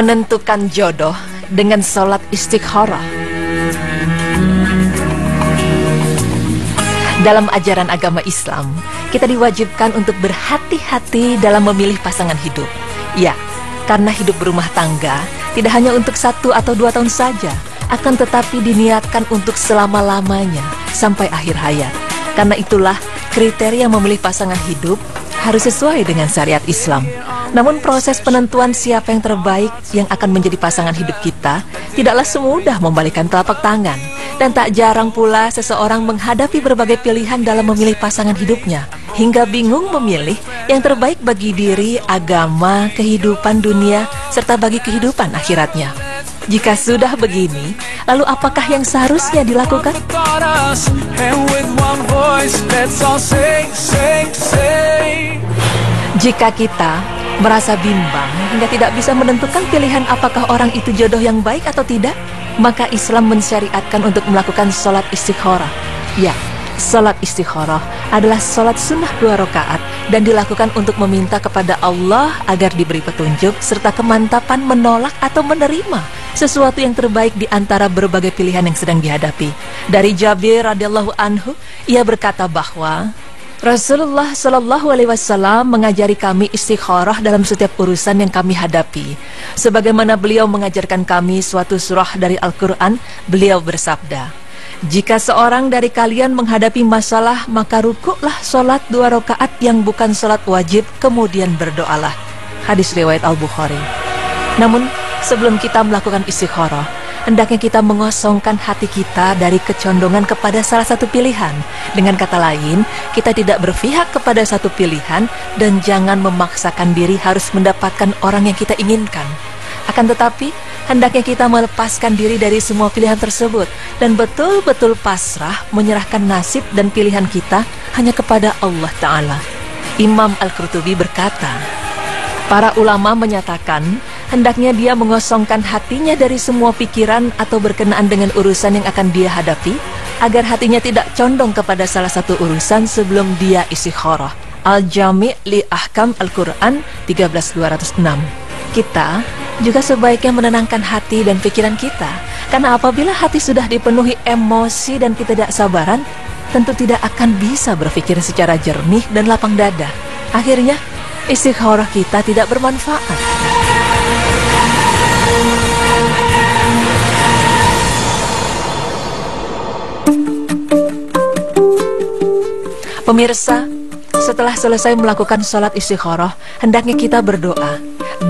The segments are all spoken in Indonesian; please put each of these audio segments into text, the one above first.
menentukan jodoh dengan sholat istikharah. Dalam ajaran agama Islam, kita diwajibkan untuk berhati-hati dalam memilih pasangan hidup. Ya, karena hidup berumah tangga tidak hanya untuk 1 atau 2 tahun saja, akan tetapi diniatkan untuk selama-lamanya sampai akhir hayat. Karena itulah kriteria memilih pasangan hidup harus sesuai dengan syariat Islam. Namun proses penentuan siapa yang terbaik yang akan menjadi pasangan hidup kita tidaklah semudah membalikan telapak tangan. Dan tak jarang pula seseorang menghadapi berbagai pilihan dalam memilih pasangan hidupnya, hingga bingung memilih yang terbaik bagi diri, agama, kehidupan dunia, serta bagi kehidupan akhiratnya. Jika sudah begini, lalu apakah yang seharusnya dilakukan? Jika kita merasa bimbang hingga tidak bisa menentukan pilihan apakah orang itu jodoh yang baik atau tidak, maka Islam mensyariatkan untuk melakukan sholat istikharah. Ya, sholat istikharah adalah sholat sunnah 2 rakaat dan dilakukan untuk meminta kepada Allah agar diberi petunjuk serta kemantapan menolak atau menerima sesuatu yang terbaik di antara berbagai pilihan yang sedang dihadapi. Dari Jabir radhiyallahu anhu, ia berkata bahwa Rasulullah Shallallahu Alaihi Wasallam mengajari kami istikharah dalam setiap urusan yang kami hadapi. Sebagaimana beliau mengajarkan kami suatu surah dari Al-Quran, beliau bersabda, jika seorang dari kalian menghadapi masalah, maka rukuklah sholat 2 rakaat yang bukan sholat wajib, kemudian berdoalah. Hadis riwayat Al-Bukhari. Namun, sebelum kita melakukan istikharah, hendaknya kita mengosongkan hati kita dari kecondongan kepada salah satu pilihan. Dengan kata lain, kita tidak berpihak kepada satu pilihan dan jangan memaksakan diri harus mendapatkan orang yang kita inginkan. Akan tetapi, hendaknya kita melepaskan diri dari semua pilihan tersebut dan betul-betul pasrah menyerahkan nasib dan pilihan kita hanya kepada Allah Ta'ala. Imam Al-Qurtubi berkata, para ulama menyatakan, hendaknya dia mengosongkan hatinya dari semua pikiran atau berkenaan dengan urusan yang akan dia hadapi, agar hatinya tidak condong kepada salah satu urusan sebelum dia istikharah. Al-Jami' li Ahkam Al-Quran 13206. Kita juga sebaiknya menenangkan hati dan pikiran kita, karena apabila hati sudah dipenuhi emosi dan kita tidak sabaran, tentu tidak akan bisa berpikir secara jernih dan lapang dada. Akhirnya, istikharah kita tidak bermanfaat. Pemirsa, setelah selesai melakukan sholat istikharah, hendaknya kita berdoa.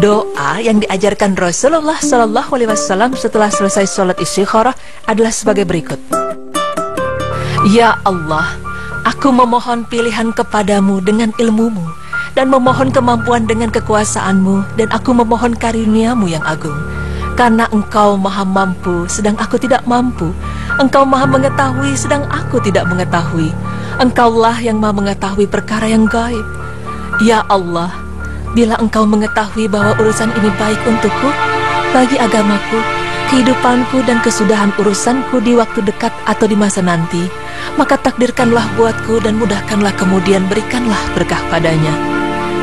Doa yang diajarkan Rasulullah Shallallahu Alaihi Wasallam setelah selesai sholat istikharah adalah sebagai berikut. Ya Allah, aku memohon pilihan kepadamu dengan ilmumu, dan memohon kemampuan dengan kekuasaanmu, dan aku memohon karuniamu yang agung. Karena engkau maha mampu, sedang aku tidak mampu. Engkau maha mengetahui, sedang aku tidak mengetahui. Engkaulah yang maha mengetahui perkara yang gaib. Ya Allah, bila engkau mengetahui bahwa urusan ini baik untukku, bagi agamaku, kehidupanku dan kesudahan urusanku di waktu dekat atau di masa nanti, maka takdirkanlah buatku dan mudahkanlah, kemudian berikanlah berkah padanya.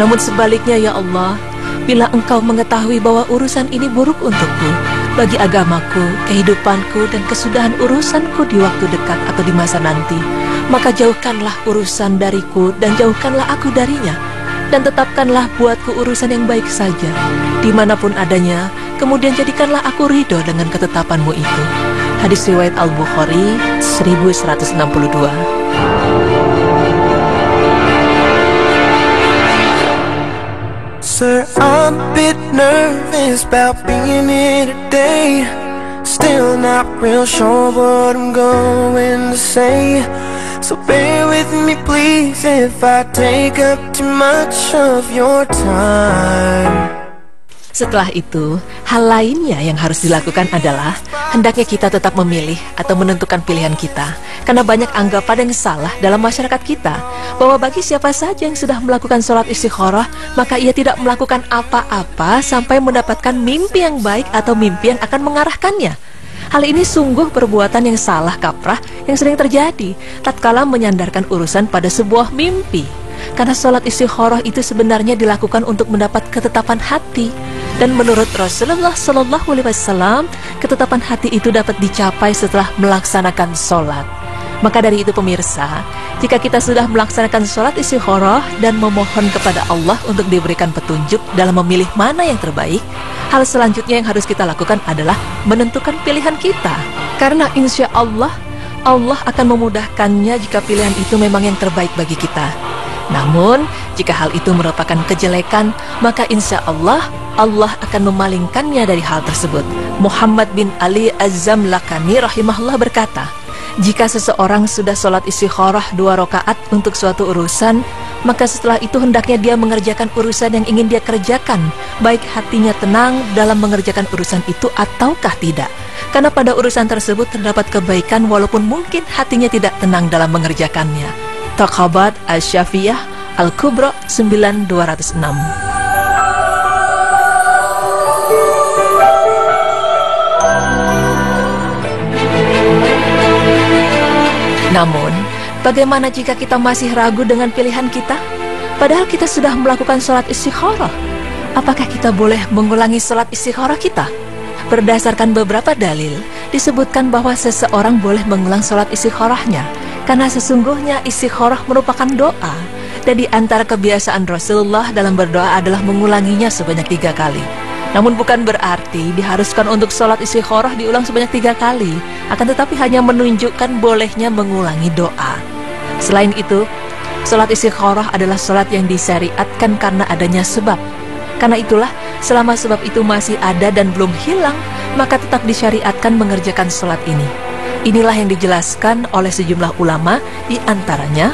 Namun sebaliknya ya Allah, bila engkau mengetahui bahwa urusan ini buruk untukku, bagi agamaku, kehidupanku dan kesudahan urusanku di waktu dekat atau di masa nanti, maka jauhkanlah urusan dariku dan jauhkanlah aku darinya, dan tetapkanlah buatku urusan yang baik saja, dimanapun adanya, kemudian jadikanlah aku ridho dengan ketetapanmu itu. Hadis riwayat Al-Bukhari 1162. Sir, I'm a bit nervous about being here today. Still not real sure what I'm going to say, so bear with me please if I take up too much of your time. Setelah itu, hal lainnya yang harus dilakukan adalah hendaknya kita tetap memilih atau menentukan pilihan kita, karena banyak anggapan yang salah dalam masyarakat kita bahwa bagi siapa saja yang sudah melakukan sholat istikharah, maka ia tidak melakukan apa-apa sampai mendapatkan mimpi yang baik atau mimpi yang akan mengarahkannya. Hal ini sungguh perbuatan yang salah kaprah yang sering terjadi tatkala menyandarkan urusan pada sebuah mimpi. Karena sholat istikharah itu sebenarnya dilakukan untuk mendapat ketetapan hati. Dan menurut Rasulullah SAW, ketetapan hati itu dapat dicapai setelah melaksanakan sholat. Maka dari itu pemirsa, jika kita sudah melaksanakan sholat istikharah dan memohon kepada Allah untuk diberikan petunjuk dalam memilih mana yang terbaik, hal selanjutnya yang harus kita lakukan adalah menentukan pilihan kita. Karena insya Allah, Allah akan memudahkannya jika pilihan itu memang yang terbaik bagi kita. Namun, jika hal itu merupakan kejelekan, maka insya Allah, Allah akan memalingkannya dari hal tersebut. Muhammad bin Ali Az-Zamlakani rahimahullah berkata, jika seseorang sudah sholat istikharah 2 rakaat untuk suatu urusan, maka setelah itu hendaknya dia mengerjakan urusan yang ingin dia kerjakan, baik hatinya tenang dalam mengerjakan urusan itu ataukah tidak. Karena pada urusan tersebut terdapat kebaikan walaupun mungkin hatinya tidak tenang dalam mengerjakannya. Taqabat Asy-Syafiyah Al-Kubra 9206. Namun, bagaimana jika kita masih ragu dengan pilihan kita? Padahal kita sudah melakukan sholat istikharah. Apakah kita boleh mengulangi sholat istikharah kita? Berdasarkan beberapa dalil, disebutkan bahwa seseorang boleh mengulang sholat istikharahnya, karena sesungguhnya istikharah merupakan doa. Dan di antara kebiasaan Rasulullah dalam berdoa adalah mengulanginya sebanyak 3 kali. Namun bukan berarti diharuskan untuk sholat istikharah diulang sebanyak 3 kali, akan tetapi hanya menunjukkan bolehnya mengulangi doa. Selain itu, sholat istikharah adalah sholat yang disyariatkan karena adanya sebab. Karena itulah, selama sebab itu masih ada dan belum hilang, maka tetap disyariatkan mengerjakan sholat ini. Inilah yang dijelaskan oleh sejumlah ulama, di antaranya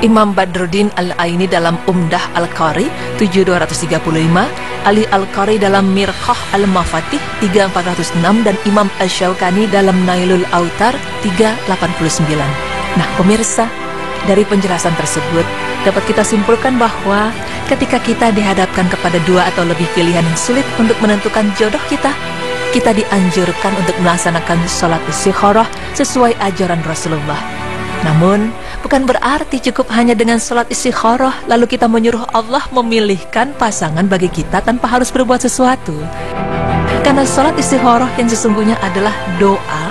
Imam Badruddin Al-Aini dalam Umdah Al-Qari 7235, Ali Al-Qari dalam Mirqah Al-Mafatih 3406, dan Imam Asy-Syaukani dalam Nailul Autar 389. Nah pemirsa, dari penjelasan tersebut dapat kita simpulkan bahwa ketika kita dihadapkan kepada 2 atau lebih pilihan yang sulit untuk menentukan jodoh kita, kita dianjurkan untuk melaksanakan sholat istikharah sesuai ajaran Rasulullah. Namun, bukan berarti cukup hanya dengan sholat istikharah lalu kita menyuruh Allah memilihkan pasangan bagi kita tanpa harus berbuat sesuatu. Karena sholat istikharah yang sesungguhnya adalah doa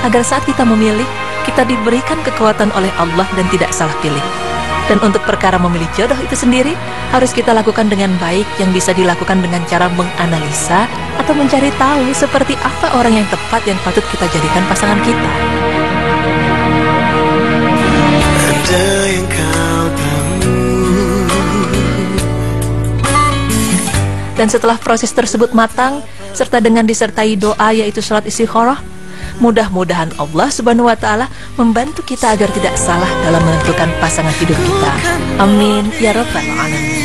agar saat kita memilih, kita diberikan kekuatan oleh Allah dan tidak salah pilih. Dan untuk perkara memilih jodoh itu sendiri harus kita lakukan dengan baik, yang bisa dilakukan dengan cara menganalisa atau mencari tahu seperti apa orang yang tepat yang patut kita jadikan pasangan kita. Dan setelah proses tersebut matang, serta dengan disertai doa yaitu sholat istikharah, mudah-mudahan Allah Subhanahu wa Ta'ala membantu kita agar tidak salah dalam menentukan pasangan hidup kita. Amin ya rabbal alamin.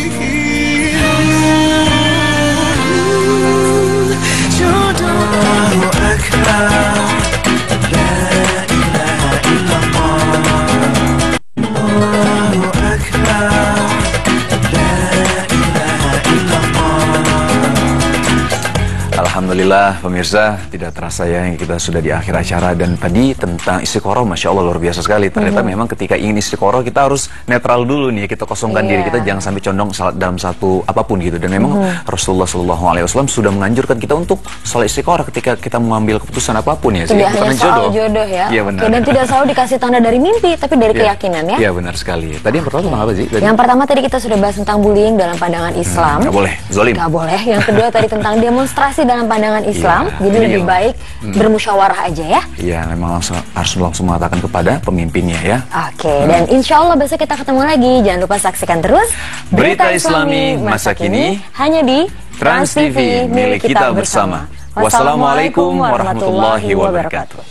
Alhamdulillah pemirsa, tidak terasa ya kita sudah di akhir acara. Dan tadi tentang istikharah, Masya Allah luar biasa sekali. Ternyata memang ketika ingin istikharah kita harus netral dulu nih, kita kosongkan diri kita, jangan sampai condong dalam satu apapun gitu. Dan memang Rasulullah SAW sudah menganjurkan kita untuk sholat istikharah ketika kita mengambil keputusan apapun ya. Tidak hanya soal jodoh ya. Iya benar. Dan tidak selalu dikasih tanda dari mimpi, tapi dari keyakinan ya. Iya benar sekali. Tadi yang pertama tentang apa sih? Yang pertama tadi kita sudah bahas tentang bullying dalam pandangan Islam. Nggak boleh, zolim. Nggak boleh. Yang kedua tadi tentang demonstrasi dalam pandangan Islam. Jadi lebih baik bermusyawarah aja ya. Iya, memang harus langsung mengatakan kepada pemimpinnya ya. Oke, dan insya Allah besok kita ketemu lagi. Jangan lupa saksikan terus Berita Islami Masa Kini hanya di Trans TV, milik kita bersama. Wassalamualaikum warahmatullahi wabarakatuh.